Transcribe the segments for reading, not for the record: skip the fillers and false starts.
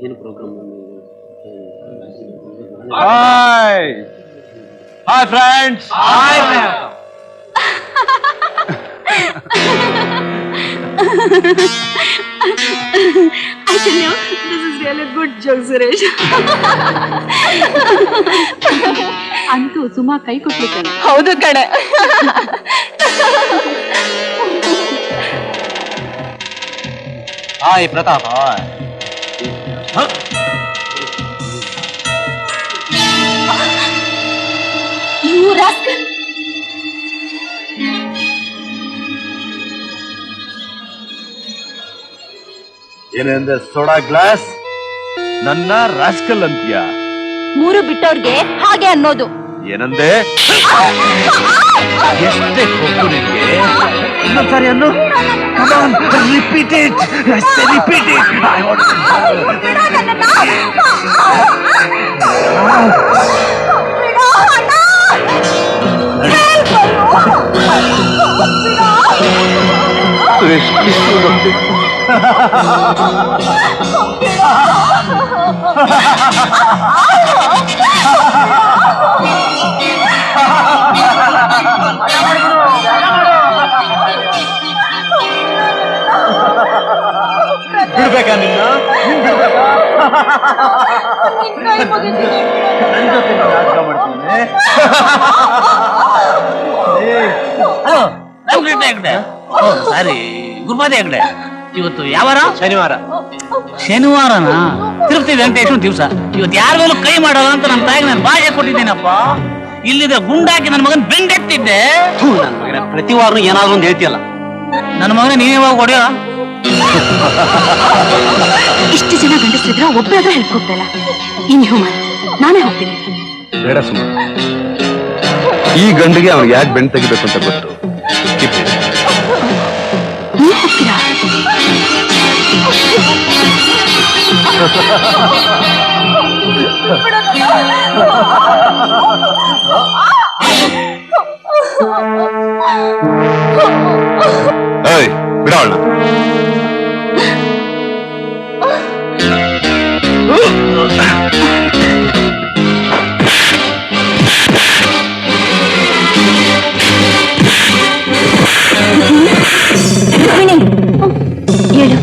ಏನು programme? Hi hi friends. I tell you, this is really a good joke, Suresh. ಅಂತೂ ಸುಮಾ ಕೈ ಕೊಟ್ಲಿಕ್ಕೆ. ಹೌದು ಕಣೆ. ಹಾಯ್ ಪ್ರತಾಪ್. You rascal. ಏನಂದ್ರೆ ಸೋಡಾ ಗ್ಲಾಸ್ ನನ್ನ ರಾಸ್ಕಲ್ ಅಂತೀಯ? ಮೂರು ಬಿಟ್ಟವ್ರಿಗೆ ಹಾಗೆ ಅನ್ನೋದು. ಏನಂದೆ? ಎಷ್ಟೇ ಕೊಟ್ಟು ನಿನ್ಗೆ? ಇನ್ನೊಂದ್ಸಾರಿ ಅನ್ನು. Repeat it. Repeat it. Suresh ಬಿಡ್ಬೇಕಾ ನಿನ್ನ? ಸಾರಿ ಗುರುಮಾದೆ ಹೆಗ್ಡೆ, ಇವತ್ತು ಯಾವಾರ? ಶನಿವಾರ. ಶನಿವಾರನ? ತಿರುಪತಿ ವೆಂಕಟೇಶ್ವರ ದಿವಸ. ಇವತ್ತು ಯಾರ ಮೇಲೂ ಕೈ ಮಾಡೋಲ್ಲ ಅಂತ ನಮ್ಮ ತಾಯಿಗೆ ನಾನು ಬಾಜೆ ಕೊಟ್ಟಿದ್ದೇನಪ್ಪ. ಇಲ್ಲಿದೆ ಗುಂಡಾಕಿ ನನ್ನ ಮಗನ್ ಬೆಂಡೆತ್ತಿದ್ದೆ. ನನ್ನ ಮಗನ ಪ್ರತಿ ವಾರ ಏನಾದ್ರು ಒಂದು ಹೇಳ್ತಿಯಲ್ಲ. ನನ್ನ ಮಗನ ನೀವೇ ಹೋಗಿ ಹೊಡೆಯೋ. ಇಷ್ಟು ಜನ ಗಂಡಸ್ರಿದ್ರ ಒಬ್ಬರಾದ್ರೂ ಹೆಲ್ಪ್ ಹೋಗ್ತಲ್ಲ. ಇನ್ ಹ್ಯೂಮನ್, ನಾನೇ ಹೋಗ್ತೀನಿ. ಬೇಡ ಸುಮ್ಮ. ಈ ಗಂಡಿಗೆ ಅವ್ರಿಗೆ ಯಾಕೆ ಬೆಣ್ಣೆ ತೆಗಿಬೇಕು ಅಂತ ಗೊತ್ತು. ನೀವು ಹೋಗ್ತೀರಾ? ಏಯ್ ಬಿಡೋಣ. ಹೇಳು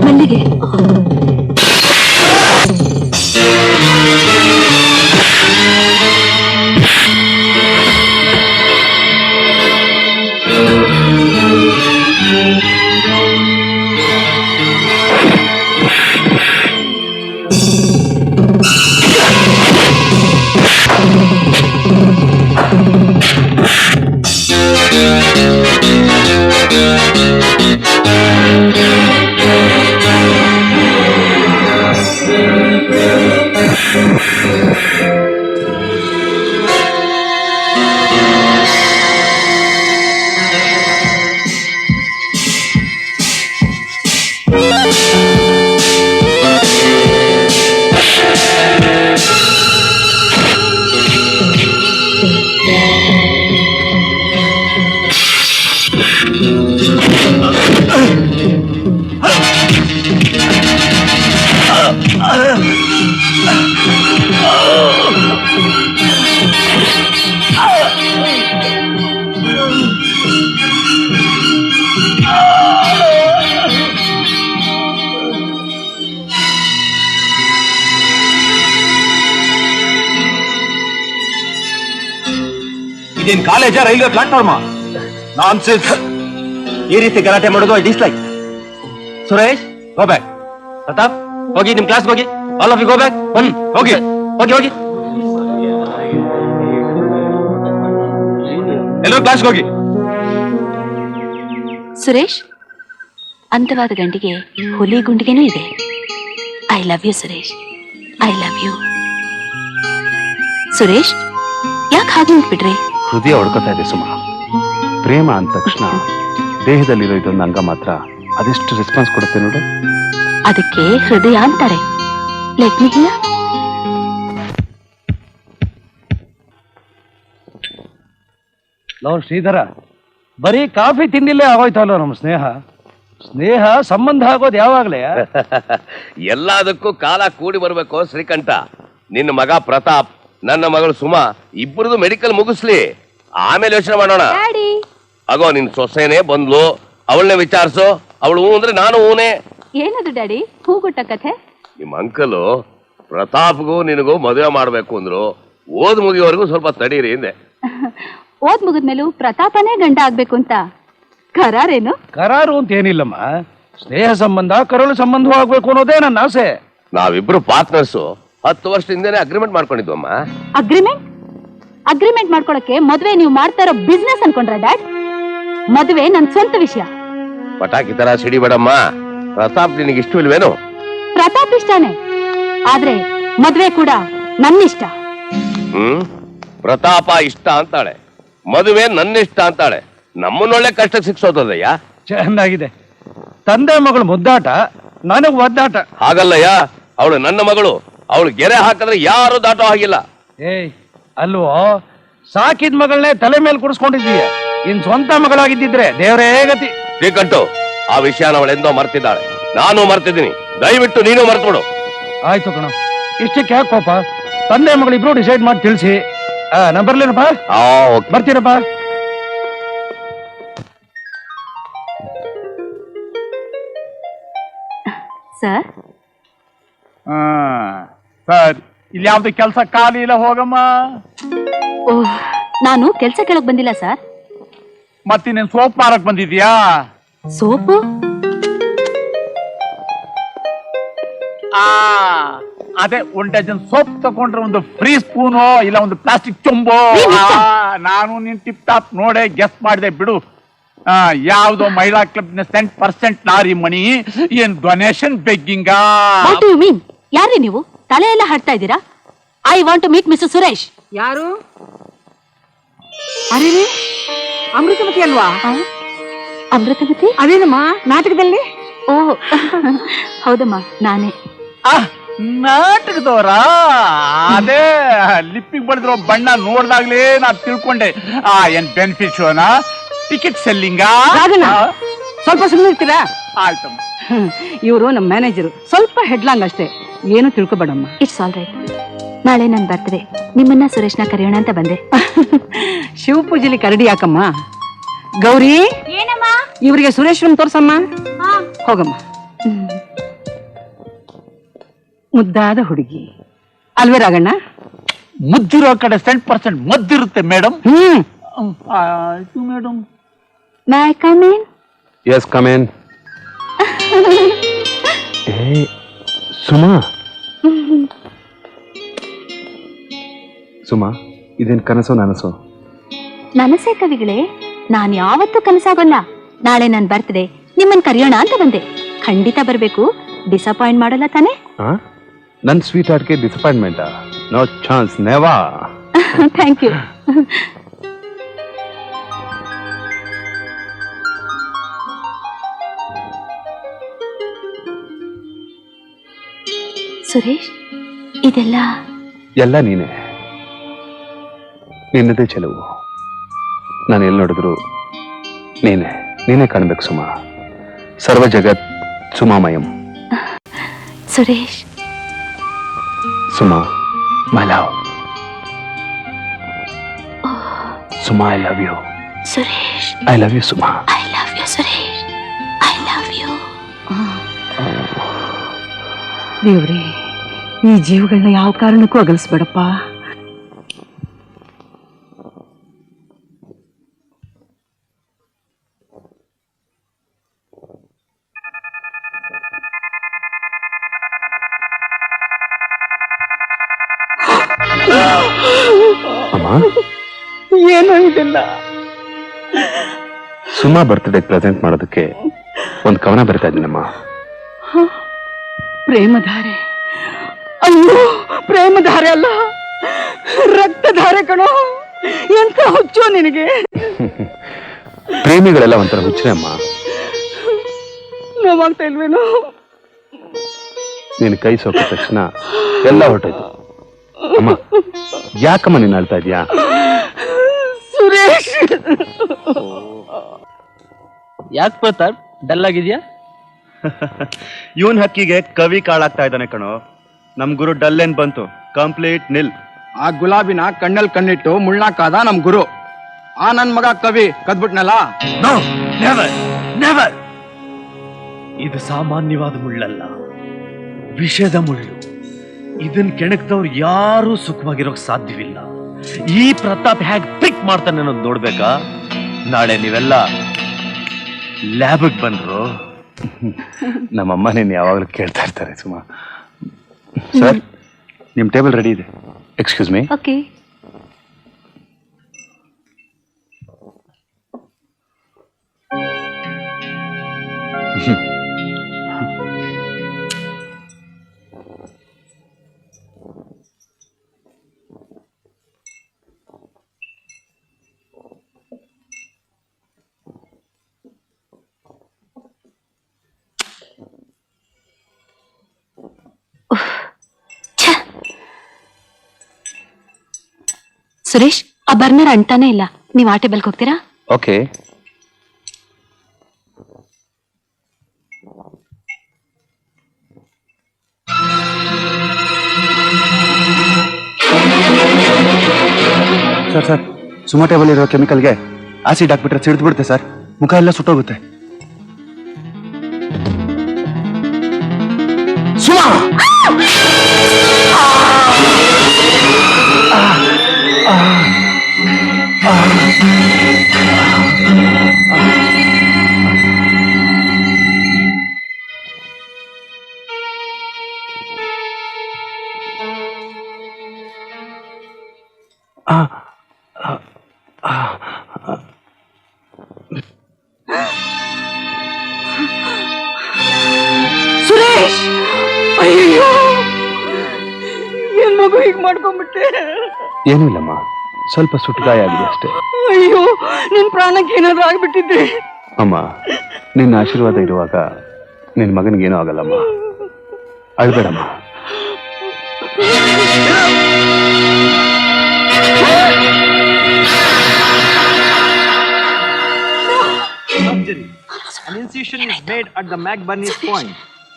ಮೆಲ್ಲಿಗೆ. ಇದೇನ್ ಕಾಲೇಜ ರೈಲ್ವೆ ಪ್ಲಾಟ್ಫಾರ್ಮಾ? ನಾನ್ಸೆನ್ಸ್. ಈ ರೀತಿ ಗಲಾಟೆ ಮಾಡೋದು I dislike. Suresh go back. Pratap ಹೋಗಿ ನಿಮ್ ಕ್ಲಾಸ್ ಹೋಗಿ. All of you go back. ಹೋಗಿ ಹೋಗಿ ಹೋಗಿ ಎಲ್ಲರೂ ಕ್ಲಾಸ್ಗೆ ಹೋಗಿ. ಸುರೇಶ್, ಅಂತವಾದ ಗಂಡಿಗೆ ಹುಲಿ ಗುಂಡಿಗೆನೂ ಇದೆ. I love you Suresh, I love you. Suresh, ಯಾಕೆ ಹಾಗೆ ನಿಂತ್ಬಿಟ್ರಿ? ಹೃದಯ ಹೊಡ್ಕೋತಾ ಇದೆ ಸುಮಾ. ಪ್ರೇಮ ಅಂದ ತಕ್ಷಣ ದೇಹದಲ್ಲಿರೋ ಇದೊಂದು ಅಂಗ ಮಾತ್ರ ಅದೆಷ್ಟು ರೆಸ್ಪಾನ್ಸ್ ಕೊಡುತ್ತೆ ನೋಡು. ಅದಕ್ಕೆ ಹೃದಯ ಅಂತಾರೆ. Let me hear. ಲೋ ಶ್ರೀಧರ, ಬರೀ ಕಾಫಿ ತಿಂಡಿಲೇ ಆಗೋಯ್ತಲ್ಲ ನಮ್ಮ ಸ್ನೇಹ. ಸ್ನೇಹ ಸಂಬಂಧ ಆಗೋದು ಯಾವಾಗ್ಲೇ? ಎಲ್ಲದಕ್ಕೂ ಕಾಲ ಕೂಡಿ ಬರ್ಬೇಕು ಶ್ರೀಕಂಠ. ನಿನ್ನ ಮಗ ಪ್ರತಾಪ್, ನನ್ನ ಮಗಳು ಸುಮಾ ಇಬ್ಬರದು ಮೆಡಿಕಲ್ ಮುಗಿಸ್ಲಿ, ಆಮೇಲೆ ಯೋಚನೆ ಮಾಡೋಣ. ಆಗೋ ನಿನ್ ಸೊಸೆನೇ ಬಂದ್ಲು, ಅವಳನ್ನೇ ವಿಚಾರಿಸು. ಅವಳು ಹೂ ಅಂದ್ರೆ ನಾನು ಹೂನೇ. ಏನದು ಡ್ಯಾಡಿ ಹೂಗುಟ್ಟ ಕಥೆ? ನಿಮ್ಮ ಅಂಕಲು ಪ್ರತಾಪ್ಗೂ ನಿನಗೂ ಮದುವೆ ಮಾಡ್ಬೇಕು ಅಂದ್ರು. ಓದ್ ಮುಗಿಯೋವರೆಗೂ ಸ್ವಲ್ಪ ತಡೀರಿ ಹಿಂದೆ. ಓದ್ ಮುಗಿದ್ಮೇಲೂ ಪ್ರತಾಪನೇ ಗಂಡ ಆಗ್ಬೇಕು ಅಂತ ಕರಾರೇನು? ಕರಾರು ಅಂತ ಏನಿಲ್ಲಮ್ಮ, ಸ್ನೇಹ ಸಂಬಂಧ ಕರುಳು ಸಂಬಂಧವಾಗ್ಬೇಕು ಅನ್ನೋದೇ ನನ್ನ ಆಸೆ. ನಾವಿಬ್ರು ಪಾರ್ಟ್ನರ್ಸು 10 ವರ್ಷದಿಂದನೇ ಅಗ್ರಿಮೆಂಟ್ ಮಾಡ್ಕೊಂಡಿದ್ವಮ್ಮ. ಅಗ್ರಿಮೆಂಟ್ ಮಾಡ್ಕೊಳಕ್ಕೆ ಮದ್ವೆ ನೀವು ಮಾಡ್ತಾ ಇರೋ ಬಿಸ್ನೆಸ್ ಅನ್ಕೊಂಡ್ರ ಡ್ಯಾಡ್? ಮದ್ವೆ ನನ್ ಸ್ವಂತ ವಿಷಯ. ಪಟಾಕಿ ತರ ಸಿಡಿಬೇಡಮ್ಮ. ಪ್ರತಾಪ್ ನಿನಗೆ ಇಷ್ಟವಿಲ್ವೇನು? ಪ್ರತಾಪ್ ಇಷ್ಟಾನೆ, ಆದ್ರೆ ಮದ್ವೆ ಕೂಡ ನನ್ನಿಷ್ಟ. ಪ್ರತಾಪ ಇಷ್ಟ ಅಂತಾಳೆ, ಮದುವೆ ನನ್ನಿಷ್ಟ ಅಂತಾಳೆ. ನಮ್ಮನ್ನೊಳ್ಳೆ ಕಷ್ಟ ಶಿಕ್ಷೋದಯ್ಯ. ಚೆನ್ನಾಗಿದೆ. ತಂದೆ ಮಗಳು ಮುದ್ದಾಟ, ನನಗ್ ಒದ್ದಾಟ. ಹಾಗಲ್ಲಯ್ಯ, ಅವಳು ನನ್ನ ಮಗಳು. ಅವಳು ಗೆರೆ ಹಾಕಿದ್ರೆ ಯಾರು ದಾಟೋ ಹಾಗಿಲ್ಲ. ಏಯ್ ಅಲ್ವೋ, ಸಾಕಿದ ಮಗಳನ್ನೇ ತಲೆ ಮೇಲೆ ಕುಡಿಸ್ಕೊಂಡಿದ್ದೀಯ. ಇನ್ ಸ್ವಂತ ಮಗಳಾಗಿದ್ದಿದ್ರೆ ದೇವರೇ ಗತಿ. ಶ್ರೀಕಂಠು, ಆ ವಿಷಯನ ಅವಳೆಂದೋ ಮರ್ತಿದ್ದಾಳೆ, ನಾನು ಮರ್ತಿದ್ದೀನಿ. ದಯವಿಟ್ಟು ನೀನು ಮರ್ತ್ಬಿಡು. ಆಯ್ತು ಕಣ, ಇಷ್ಟಕ್ಕೆ ಯಾಕೆ ಕೋಪ? ತಂದೆ ಮಗಳಿಬ್ರು ಡಿಸೈಡ್ ಮಾಡಿ ತಿಳಿಸಿ. ನಾ ಬರ್ಲೇನಪ್ಪ? ಬರ್ತೀನಪ್ಪ. ಸರ್ ಸರ್, ಇಲ್ಲಿ ಯಾವ್ದು ಕೆಲಸ ಖಾಲಿ ಇಲ್ಲ, ಹೋಗಮ್ಮ. ಓಹ್, ನಾನು ಕೆಲ್ಸ ಕೇಳಕ್ ಬಂದಿಲ್ಲ ಸರ್. ಮತ್ತಿನ್ನೇನ್ ಸೋಪ್ ಮಾರಕ್ ಬಂದಿದ್ಯಾ? ಸೋಪು? ಅದೇ 1 ಡಜನ್ ಸೋಪ್ ತಗೊಂಡ್ರೆ ಒಂದು ಫ್ರೀ ಸ್ಪೂನು ಇಲ್ಲ ಒಂದು ಪ್ಲಾಸ್ಟಿಕ್ ಚೊಂಬು. ನಾನು ನಿನ್ ಟಿಪ್ ಟಾಪ್ ನೋಡೆ ಗೆಸ್ ಮಾಡಿದೆ ಬಿಡು. ಯಾವ್ದೋ ಮಹಿಳಾ ಕ್ಲಬ್ ನ %% ಲಾರಿ ಮಣಿ, ಏನ್ donation begging? What you mean? ಯಾರೇ ನೀವು? ತಲೆ ಎಲ್ಲ ಹಾಡ್ತಾ ಇದ್ದೀರಾ? I want to meet mister Suresh. ಯಾರು? ಅರೇ, ಅಮೃತಮತಿ ಅಲ್ವಾ? ಅಮೃತಮತಿ? ಅದೇನಮ್ಮ ನಾಟಕದಲ್ಲಿ? ಓ ಹೌದಮ್ಮ, ನಾನೇ. ನಾಟಕದವರ? ಅದೇ ಲಿಪ್ಪಿಗೆ ಬಳಿದ್ರು ಬಣ್ಣ ನೋಡ್ದಾಗ್ಲೇ ನಾ ತಿಳ್ಕೊಂಡೆ. ಏನ್ ಬೆನಿಫಿಟ್ ಶೋನಾ, ಟಿಕೆಟ್ ಸೆಲ್ಲಿಂಗ? ಸ್ವಲ್ಪ ಸುಮ್ಮನೆ ಇರ್ತೀರಾ? ಆಯ್ತಮ್ಮ. ಇವರು ನಮ್ಮ ಮ್ಯಾನೇಜರು, ಸ್ವಲ್ಪ ಹೆಡ್ಲಾಂಗ್ ಅಷ್ಟೇ, ಏನು ತಿಳ್ಕೊಬೇಡಮ್ಮ. It's all right. ನಾಳೆ ನನ್ ಬರ್ತ್ಡೇ, ನಿಮ್ಮನ್ನ ಸುರೇಶ್ನ ಕರೆಯೋಣ ಅಂತ ಬಂದೆ. ಶಿವಪೂಜೆಲಿ ಕರಡಿ ಯಾಕಮ್ಮ? ಗೌರಿ, ಇವರಿಗೆ ಸುರೇಶ್ವರನ್ ತೋರ್ಸಮ್ಮ. ಹೋಗಮ್ಮ. ಮುದ್ದಾದ ಹುಡುಗಿ ಅಲ್ವೇ ರಾಗಣ್ಣ? ಮುದ್ದಿರೋ ಕಡೆ %% ಮದ್ದಿರುತ್ತೆ ಮೇಡಮ್. ಆಯ್ತು madam. May I come in? Yes, come in. Suma, Suma, ಇದೇನ್ ಕನಸು ನನಸು? ನನಸೇ ಕವಿಗಳೇ, ನಾನ್ ಯಾವತ್ತೂ ಕನಸಾಗಲ್ಲ. ನಾಳೆ ನನ್ ಬರ್ತ್ಡೇ, ನಿಮ್ಮನ್ ಕರೆಯೋಣ ಅಂತ ಬಂದೆ. ಖಂಡಿತ ಬರ್ಬೇಕು, ಡಿಸಪಾಯಿಂಟ್ ಮಾಡಲ್ಲ ತಾನೆ? ನನ್ ಸ್ವೀಟ್ ಹಾರ್ಟ್ಗೆ disappointment? No chance, never. Thank you. Suresh, ಇದೆಲ್ಲ ಎಲ್ಲ ನೀನೆ. ನಿನ್ನದೇ ಚೆಲುವು. ನಾನು ಎಲ್ಲಿ ನೋಡಿದ್ರು ನೀನೇ ಕಾಣ್ಬೇಕು ಸುಮಾ. ಸರ್ವ ಜಗತ್ ಸುಮಾಮಯಂ. Suresh. Suma, my love. Suma, I love you. Suresh, I love you Suma. I love you Suresh, I love you. ದೇವ್ರಿ, ಈ ಜೀವಗಳನ್ನ ಯಾವ ಕಾರಣಕ್ಕೂ ಅಗಲಿಸ್ಬೇಡಪ್ಪ. ಅಮ್ಮ, ಏನೋ ಇದೆಲ್ಲ. ಸುಮಾ ಬರ್ತ್ಡೇ ಪ್ರೆಸೆಂಟ್ ಮಾಡೋದಕ್ಕೆ ಒಂದು ಕವನ ಬರಿತಾ ಇದ್ದೀನಮ್ಮ. ಪ್ರೇಮಧಾರೆ? ಅಯ್ಯೋ, ಪ್ರೇಮಧಾರೆ ಅಲ್ಲ, ರಕ್ತಧಾರೆ ಕಣೋ. ಎಂತ ಹುಚ್ಚೋ ನಿನಗೆ? ಪ್ರೇಮಿಗಳೆಲ್ಲ ಒಂಥರ ಹುಚ್ಚರೆ ಅಮ್ಮ. ನೋವಾಗ್ತಾ ಇಲ್ವೇನೋ? ನೀನು ಕೈ ಸೋಕಿದ ತಕ್ಷಣ ಎಲ್ಲ ಹೊರಟೋಯ್ತು. ಅಮ್ಮ, ಯಾಕಮ್ಮ ನೀನು ಅಳ್ತಾ ಇದೀಯಾ? ಸುರೇಶ್, ಯಾಕೆ ಪ್ರತಾಪ್ ಡಲ್ ಆಗಿದ್ಯಾ? ಇವನ್ ಹಕ್ಕಿಗೆ ಕವಿ ಕಾಳಾಗ್ತಾ ಇದ್ದಾನೆ ಕಣೋ. ನಮ್ ಗುರು ಡಲ್ ಏನ್ ಬಂತು, ಕಂಪ್ಲೀಟ್ ನಿಲ್. ಆ ಗುಲಾಬಿನ ಕಣ್ಣಲ್ಲಿ ಕಣ್ಣಿಟ್ಟು ಮುಳ್ಳಾಕಾದ ನಮ್ ಗುರು. ಆ ನನ್ ಮಗ ಕವಿ ಕದ್ಬಿಟ್ನಲ್ಲ. No, never never. ಇದು ಸಾಮಾನ್ಯವಾದ ಮುಳ್ಳಲ್ಲ, ವಿಷದ ಮುಳ್ಳು. ಇದನ್ ಕೆಣಕ್ದವ್ರು ಯಾರೂ ಸುಖವಾಗಿರೋಕ್ ಸಾಧ್ಯವಿಲ್ಲ. ಈ ಪ್ರತಾಪ್ ಹೇಗ್ ಪಿಕ್ ಮಾಡ್ತಾನೆ ಅನ್ನೋದು ನೋಡ್ಬೇಕಾ? ನಾಳೆ ನೀವೆಲ್ಲ ಲ್ಯಾಬ್ಗೆ ಬಂದ್ರು. ನಮ್ಮಮ್ಮ ನೀನು ಯಾವಾಗಲೂ ಕೇಳ್ತಾ ಇರ್ತಾರೆ ಸುಮಾ. ಸರ್, ನಿಮ್ ಟೇಬಲ್ ರೆಡಿ ಇದೆ. Excuse me. ಓಕೆ. ಸುರೇಶ್, ಆ ಬರ್ನರ್ ಅಂಟಾನೇ ಇಲ್ಲ. ನೀವ್ ಆ ಟೇಬಲ್ಗೆ ಹೋಗ್ತೀರಾ? Okay. Sir sir, Suma table ಇರೋ ಕೆಮಿಕಲ್ಗೆ ಆಸಿಡ್ ಹಾಕ್ಬಿಟ್ರೆ ಸಿಡಿದು ಬಿಡುತ್ತೆ ಸರ್. ಮುಖ ಎಲ್ಲ ಸುಟ್ಟೋಗುತ್ತೆ. ಸುಮಾ! ಸುರೇಶ್, ಅಯ್ಯೋ, ಏನ್ ಮಗು ಹೀಗ್ ಮಾಡ್ಕೊಂಡ್ಬಿಟ್ಟೆ? ಏನೂ ಇಲ್ಲಮ್ಮ, ಸ್ವಲ್ಪ ಸುಟ್ಟಗಾಯ ಆಗಿದೆ ಅಷ್ಟೇ. ಅಯ್ಯೋ, ನಿನ್ ಪ್ರಾಣಕ್ಕೆ ಏನಾದ್ರೂ ಆಗ್ಬಿಟ್ಟಿದ್ರೆ? ಅಮ್ಮ, ನಿನ್ನ ಆಶೀರ್ವಾದ ಇರುವಾಗ ನಿನ್ನ ಮಗನಿಗೇನೂ ಆಗಲ್ಲಮ್ಮ. ಅಳ್ಬೇಡಮ್ಮ. Surgery. An incision is made at the McBurney's point.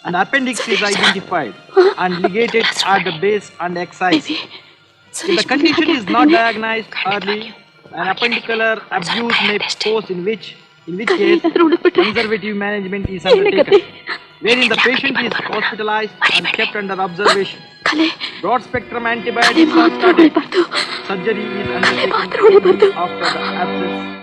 An appendix is identified and ligated at the base and excised. If the condition is not diagnosed early, an appendicular abuse may pose in which case conservative management is undertaken, wherein the patient is hospitalized and kept under observation. Broad spectrum antibiotics are started. Surgery is undertaken after the abscess